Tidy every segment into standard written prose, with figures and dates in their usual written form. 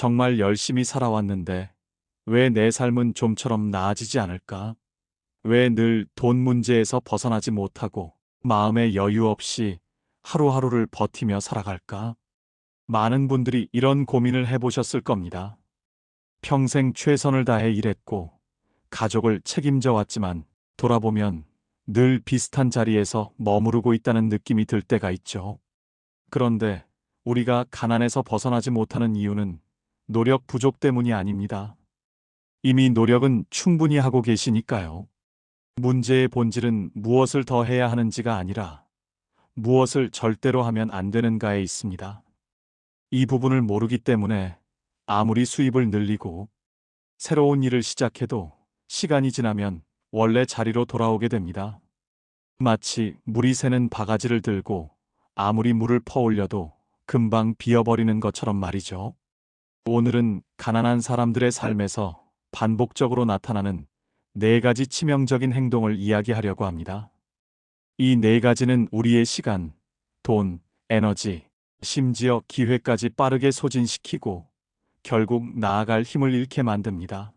정말 열심히 살아왔는데 왜 내 삶은 좀처럼 나아지지 않을까? 왜 늘 돈 문제에서 벗어나지 못하고 마음의 여유 없이 하루하루를 버티며 살아갈까? 많은 분들이 이런 고민을 해보셨을 겁니다. 평생 최선을 다해 일했고 가족을 책임져 왔지만 돌아보면 늘 비슷한 자리에서 머무르고 있다는 느낌이 들 때가 있죠. 그런데 우리가 가난에서 벗어나지 못하는 이유는 노력 부족 때문이 아닙니다. 이미 노력은 충분히 하고 계시니까요. 문제의 본질은 무엇을 더 해야 하는지가 아니라 무엇을 절대로 하면 안 되는가에 있습니다. 이 부분을 모르기 때문에 아무리 수입을 늘리고 새로운 일을 시작해도 시간이 지나면 원래 자리로 돌아오게 됩니다. 마치 물이 새는 바가지를 들고 아무리 물을 퍼올려도 금방 비어버리는 것처럼 말이죠. 오늘은 가난한 사람들의 삶에서 반복적으로 나타나는 네 가지 치명적인 행동을 이야기하려고 합니다. 이 네 가지는 우리의 시간, 돈, 에너지, 심지어 기회까지 빠르게 소진시키고 결국 나아갈 힘을 잃게 만듭니다.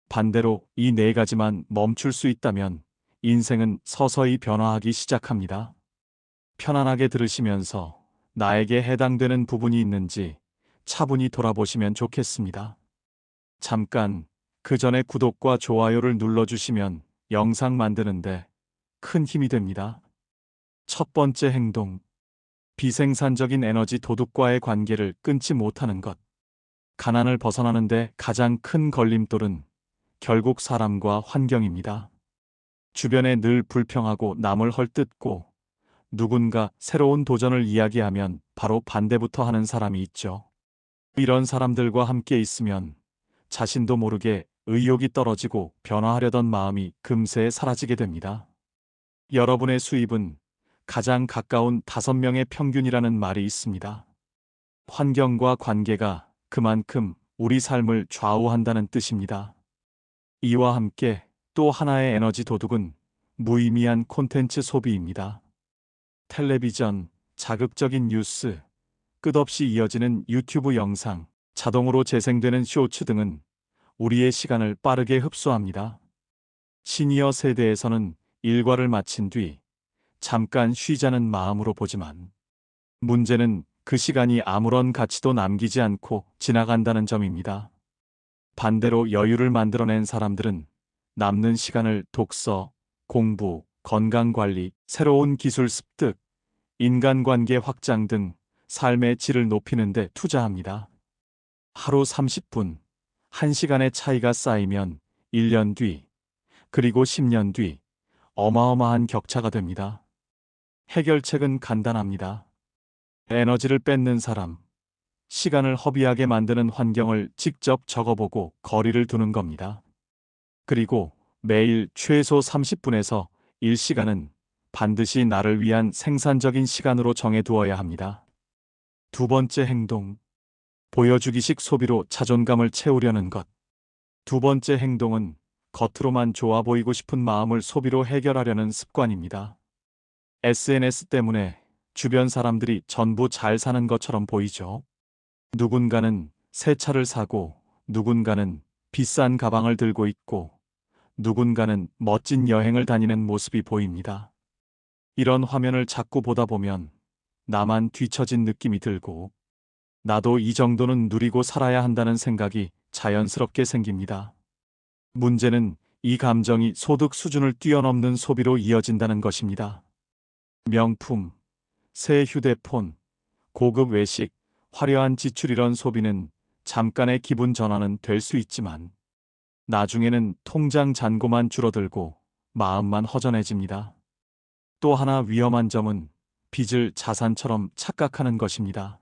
반대로 이 네 가지만 멈출 수 있다면 인생은 서서히 변화하기 시작합니다. 편안하게 들으시면서 나에게 해당되는 부분이 있는지 차분히 돌아보시면 좋겠습니다. 잠깐, 그 전에 구독과 좋아요를 눌러주시면 영상 만드는데 큰 힘이 됩니다. 첫 번째 행동, 비생산적인 에너지 도둑과의 관계를 끊지 못하는 것. 가난을 벗어나는데 가장 큰 걸림돌은 결국 사람과 환경입니다. 주변에 늘 불평하고 남을 헐뜯고 누군가 새로운 도전을 이야기하면 바로 반대부터 하는 사람이 있죠. 이런 사람들과 함께 있으면 자신도 모르게 의욕이 떨어지고 변화하려던 마음이 금세 사라지게 됩니다. 여러분의 수입은 가장 가까운 5명의 평균이라는 말이 있습니다. 환경과 관계가 그만큼 우리 삶을 좌우한다는 뜻입니다. 이와 함께 또 하나의 에너지 도둑은 무의미한 콘텐츠 소비입니다. 텔레비전, 자극적인 뉴스, 끝없이 이어지는 유튜브 영상, 자동으로 재생되는 쇼츠 등은 우리의 시간을 빠르게 흡수합니다. 시니어 세대에서는 일과를 마친 뒤 잠깐 쉬자는 마음으로 보지만 문제는 그 시간이 아무런 가치도 남기지 않고 지나간다는 점입니다. 반대로 여유를 만들어낸 사람들은 남는 시간을 독서, 공부, 건강관리, 새로운 기술 습득, 인간관계 확장 등 삶의 질을 높이는 데 투자합니다. 하루 30분, 1시간의 차이가 쌓이면 1년 뒤, 그리고 10년 뒤 어마어마한 격차가 됩니다. 해결책은 간단합니다. 에너지를 뺏는 사람, 시간을 허비하게 만드는 환경을 직접 적어보고 거리를 두는 겁니다. 그리고 매일 최소 30분에서 1시간은 반드시 나를 위한 생산적인 시간으로 정해두어야 합니다. 두 번째 행동, 보여주기식 소비로 자존감을 채우려는 것. 두 번째 행동은 겉으로만 좋아 보이고 싶은 마음을 소비로 해결하려는 습관입니다. SNS 때문에 주변 사람들이 전부 잘 사는 것처럼 보이죠. 누군가는 새 차를 사고, 누군가는 비싼 가방을 들고 있고, 누군가는 멋진 여행을 다니는 모습이 보입니다. 이런 화면을 자꾸 보다 보면 나만 뒤처진 느낌이 들고, 나도 이 정도는 누리고 살아야 한다는 생각이 자연스럽게 생깁니다. 문제는 이 감정이 소득 수준을 뛰어넘는 소비로 이어진다는 것입니다. 명품, 새 휴대폰, 고급 외식, 화려한 지출 이런 소비는 잠깐의 기분 전환은 될 수 있지만 나중에는 통장 잔고만 줄어들고 마음만 허전해집니다. 또 하나 위험한 점은 빚을 자산처럼 착각하는 것입니다.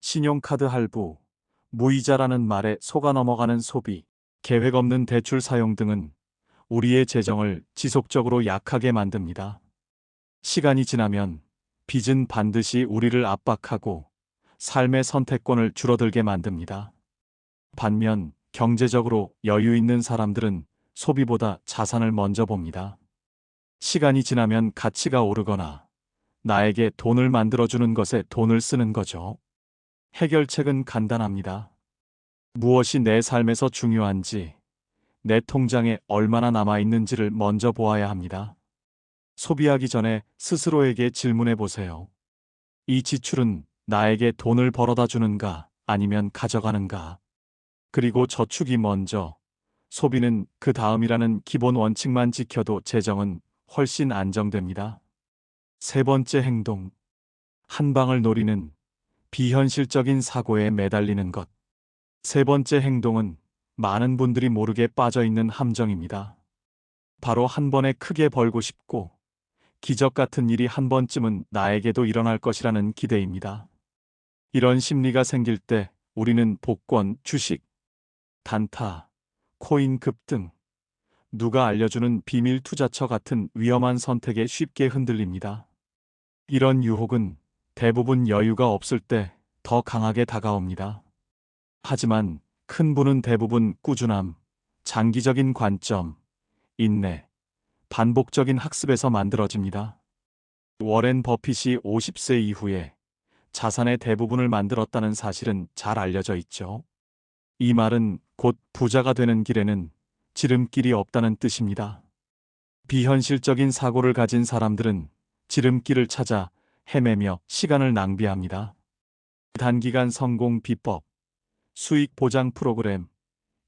신용카드 할부, 무이자라는 말에 속아 넘어가는 소비, 계획 없는 대출 사용 등은 우리의 재정을 지속적으로 약하게 만듭니다. 시간이 지나면 빚은 반드시 우리를 압박하고 삶의 선택권을 줄어들게 만듭니다. 반면 경제적으로 여유 있는 사람들은 소비보다 자산을 먼저 봅니다. 시간이 지나면 가치가 오르거나 나에게 돈을 만들어주는 것에 돈을 쓰는 거죠. 해결책은 간단합니다. 무엇이 내 삶에서 중요한지, 내 통장에 얼마나 남아 있는지를 먼저 보아야 합니다. 소비하기 전에 스스로에게 질문해 보세요. 이 지출은 나에게 돈을 벌어다 주는가 아니면 가져가는가? 그리고 저축이 먼저, 소비는 그 다음이라는 기본 원칙만 지켜도 재정은 훨씬 안정됩니다. 세 번째 행동. 한 방을 노리는 비현실적인 사고에 매달리는 것. 세 번째 행동은 많은 분들이 모르게 빠져 있는 함정입니다. 바로 한 번에 크게 벌고 싶고 기적 같은 일이 한 번쯤은 나에게도 일어날 것이라는 기대입니다. 이런 심리가 생길 때 우리는 복권, 주식, 단타, 코인 급등, 누가 알려주는 비밀 투자처 같은 위험한 선택에 쉽게 흔들립니다. 이런 유혹은 대부분 여유가 없을 때 더 강하게 다가옵니다. 하지만 큰 부는 대부분 꾸준함, 장기적인 관점, 인내, 반복적인 학습에서 만들어집니다. 워렌 버핏이 50세 이후에 자산의 대부분을 만들었다는 사실은 잘 알려져 있죠. 이 말은 곧 부자가 되는 길에는 지름길이 없다는 뜻입니다. 비현실적인 사고를 가진 사람들은 지름길을 찾아 헤매며 시간을 낭비합니다. 단기간 성공 비법, 수익 보장 프로그램,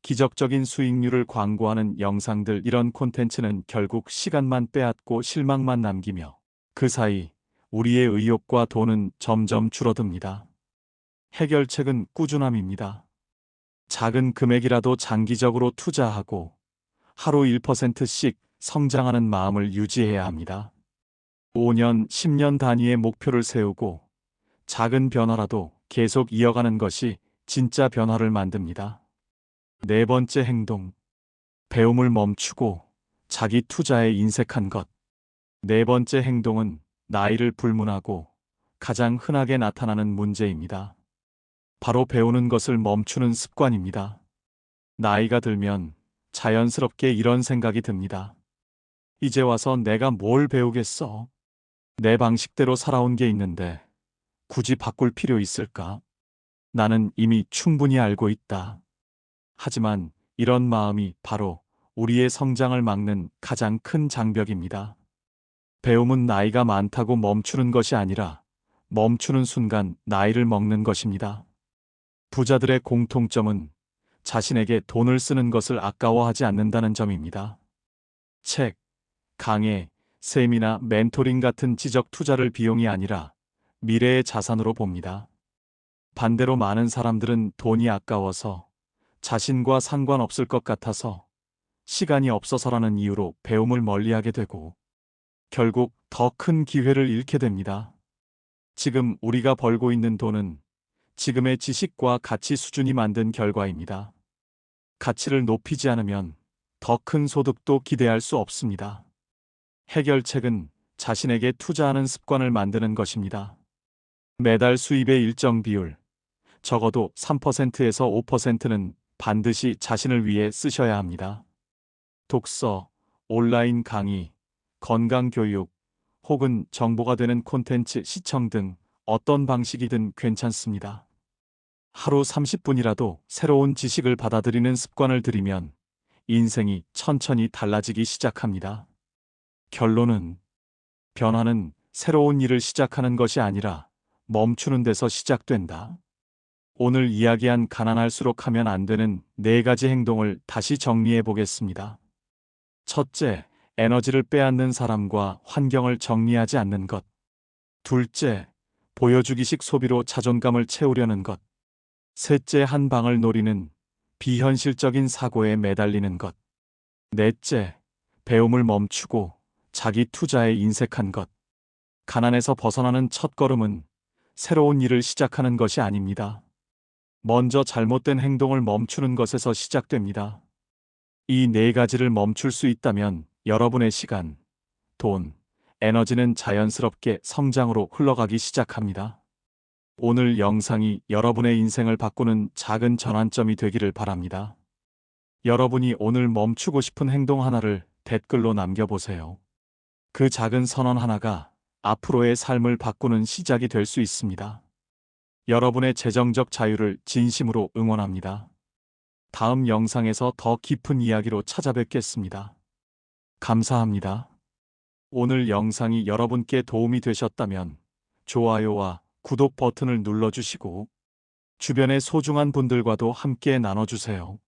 기적적인 수익률을 광고하는 영상들, 이런 콘텐츠는 결국 시간만 빼앗고 실망만 남기며 그 사이 우리의 의욕과 돈은 점점 줄어듭니다. 해결책은 꾸준함입니다. 작은 금액이라도 장기적으로 투자하고 하루 1%씩 성장하는 마음을 유지해야 합니다. 5년, 10년 단위의 목표를 세우고 작은 변화라도 계속 이어가는 것이 진짜 변화를 만듭니다. 네 번째 행동. 배움을 멈추고 자기 투자에 인색한 것. 네 번째 행동은 나이를 불문하고 가장 흔하게 나타나는 문제입니다. 바로 배우는 것을 멈추는 습관입니다. 나이가 들면 자연스럽게 이런 생각이 듭니다. 이제 와서 내가 뭘 배우겠어? 내 방식대로 살아온 게 있는데 굳이 바꿀 필요 있을까? 나는 이미 충분히 알고 있다. 하지만 이런 마음이 바로 우리의 성장을 막는 가장 큰 장벽입니다. 배움은 나이가 많다고 멈추는 것이 아니라 멈추는 순간 나이를 먹는 것입니다. 부자들의 공통점은 자신에게 돈을 쓰는 것을 아까워하지 않는다는 점입니다. 책, 강의, 세미나, 멘토링 같은 지적 투자를 비용이 아니라 미래의 자산으로 봅니다. 반대로 많은 사람들은 돈이 아까워서, 자신과 상관없을 것 같아서, 시간이 없어서라는 이유로 배움을 멀리하게 되고 결국 더 큰 기회를 잃게 됩니다. 지금 우리가 벌고 있는 돈은 지금의 지식과 가치 수준이 만든 결과입니다. 가치를 높이지 않으면 더 큰 소득도 기대할 수 없습니다. 해결책은 자신에게 투자하는 습관을 만드는 것입니다. 매달 수입의 일정 비율, 적어도 3%에서 5%는 반드시 자신을 위해 쓰셔야 합니다. 독서, 온라인 강의, 건강교육, 혹은 정보가 되는 콘텐츠 시청 등 어떤 방식이든 괜찮습니다. 하루 30분이라도 새로운 지식을 받아들이는 습관을 들이면 인생이 천천히 달라지기 시작합니다. 결론은, 변화는 새로운 일을 시작하는 것이 아니라 멈추는 데서 시작된다. 오늘 이야기한 가난할수록 하면 안 되는 4가지 행동을 다시 정리해 보겠습니다. 첫째, 에너지를 빼앗는 사람과 환경을 정리하지 않는 것. 둘째, 보여주기식 소비로 자존감을 채우려는 것. 셋째, 한 방을 노리는 비현실적인 사고에 매달리는 것. 넷째, 배움을 멈추고 자기 투자에 인색한 것. 가난에서 벗어나는 첫걸음은 새로운 일을 시작하는 것이 아닙니다. 먼저 잘못된 행동을 멈추는 것에서 시작됩니다. 이 4가지를 멈출 수 있다면 여러분의 시간, 돈, 에너지는 자연스럽게 성장으로 흘러가기 시작합니다. 오늘 영상이 여러분의 인생을 바꾸는 작은 전환점이 되기를 바랍니다. 여러분이 오늘 멈추고 싶은 행동 하나를 댓글로 남겨보세요. 그 작은 선언 하나가 앞으로의 삶을 바꾸는 시작이 될 수 있습니다. 여러분의 재정적 자유를 진심으로 응원합니다. 다음 영상에서 더 깊은 이야기로 찾아뵙겠습니다. 감사합니다. 오늘 영상이 여러분께 도움이 되셨다면 좋아요와 구독 버튼을 눌러주시고 주변의 소중한 분들과도 함께 나눠주세요.